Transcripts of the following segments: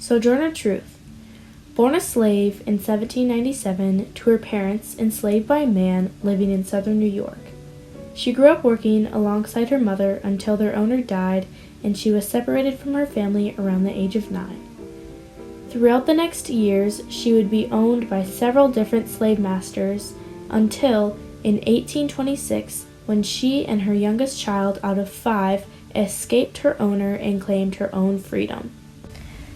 Sojourner Truth. Born a slave in 1797 to her parents enslaved by a man living in southern New York. She grew up working alongside her mother until their owner died and she was separated from her family around the age of 9. Throughout the next years, she would be owned by several different slave masters until in 1826 when she and her youngest child out of 5 escaped her owner and claimed her own freedom.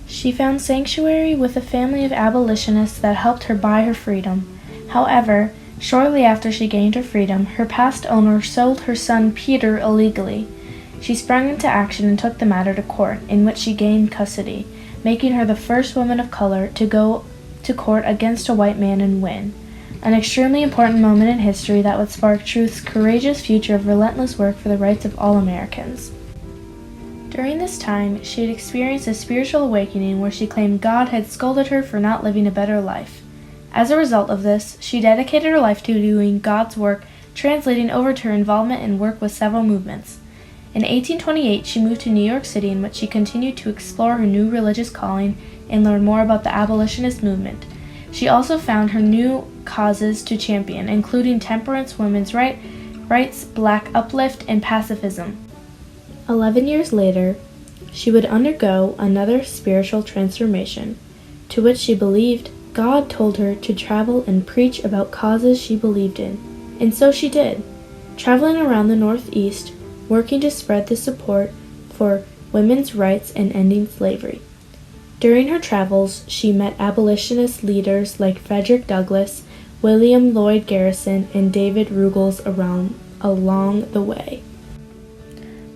She found sanctuary with a family of abolitionists that helped her buy her freedom. However, shortly after she gained her freedom, her past owner sold her son Peter illegally. She sprung into action and took the matter to court, in which she gained custody, making her the first woman of color to go to court against a white man and win. An extremely important moment in history that would spark Truth's courageous future of relentless work for the rights of all Americans. During this time, she had experienced a spiritual awakening where she claimed God had scolded her for not living a better life. As a result of this, she dedicated her life to doing God's work, translating over to her involvement in work with several movements. In 1828, she moved to New York City, in which she continued to explore her new religious calling and learn more about the abolitionist movement. She also found her new causes to champion, including temperance, women's rights, black uplift, and pacifism. 11 years later, she would undergo another spiritual transformation, to which she believed God told her to travel and preach about causes she believed in, and so she did, traveling around the Northeast, working to spread the support for women's rights and ending slavery. During her travels, she met abolitionist leaders like Frederick Douglass, William Lloyd Garrison, and David Ruggles along the way.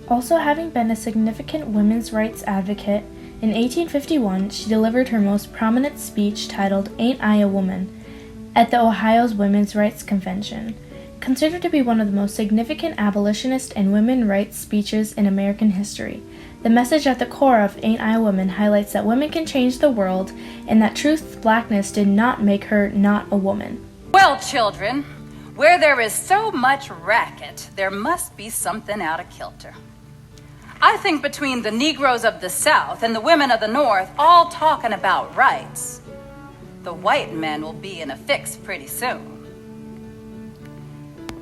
Also having been a significant women's rights advocate, in 1851 she delivered her most prominent speech titled "Ain't I a Woman?" at the Ohio's Women's Rights Convention. Considered to be one of the most significant abolitionist and women's rights speeches in American history, the message at the core of Ain't I a Woman highlights that women can change the world and that Truth's blackness did not make her not a woman. Well, children, where there is so much racket, there must be something out of kilter. I think between the Negroes of the South and the women of the North all talking about rights, the white men will be in a fix pretty soon.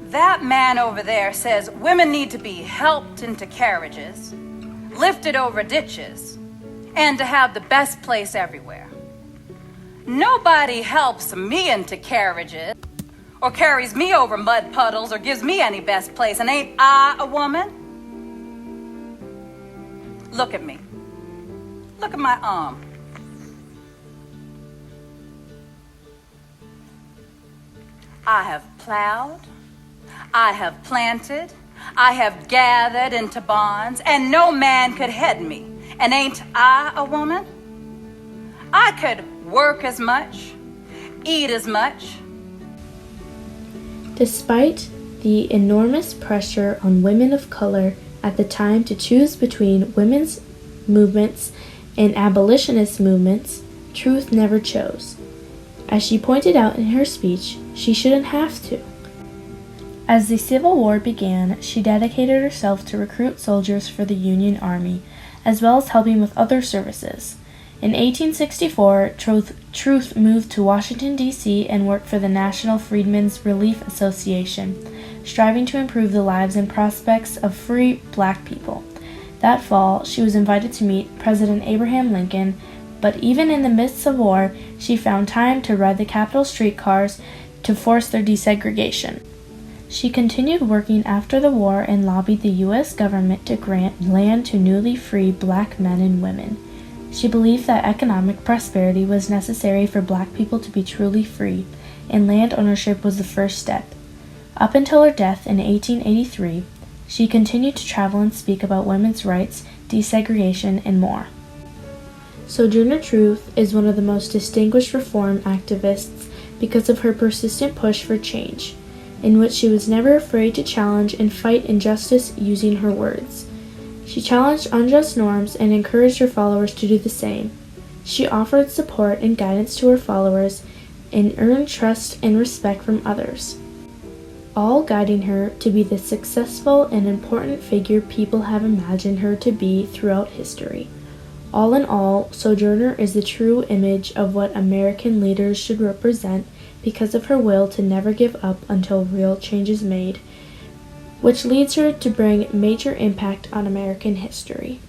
That man over there says women need to be helped into carriages, lifted over ditches, and to have the best place everywhere. Nobody helps me into carriages or carries me over mud puddles or gives me any best place, and ain't I a woman? Look at me. Look at my arm. I have plowed, I have planted, I have gathered into barns, and no man could head me. And ain't I a woman? I could work as much, eat as much. Despite the enormous pressure on women of color at the time to choose between women's movements and abolitionist movements, Truth never chose. As she pointed out in her speech, she shouldn't have to. As the Civil War began, she dedicated herself to recruit soldiers for the Union Army, as well as helping with other services. In 1864, Truth moved to Washington, D.C. and worked for the National Freedmen's Relief Association, striving to improve the lives and prospects of free black people. That fall, she was invited to meet President Abraham Lincoln, but even in the midst of war, she found time to ride the Capitol streetcars to force their desegregation. She continued working after the war and lobbied the U.S. government to grant land to newly free black men and women. She believed that economic prosperity was necessary for black people to be truly free, and land ownership was the first step. Up until her death in 1883, she continued to travel and speak about women's rights, desegregation, and more. Sojourner Truth is one of the most distinguished reform activists because of her persistent push for change, in which she was never afraid to challenge and fight injustice using her words. She challenged unjust norms and encouraged her followers to do the same. She offered support and guidance to her followers and earned trust and respect from others, all guiding her to be the successful and important figure people have imagined her to be throughout history. All in all, Sojourner is the true image of what American leaders should represent because of her will to never give up until real change is made, which leads her to bring major impact on American history.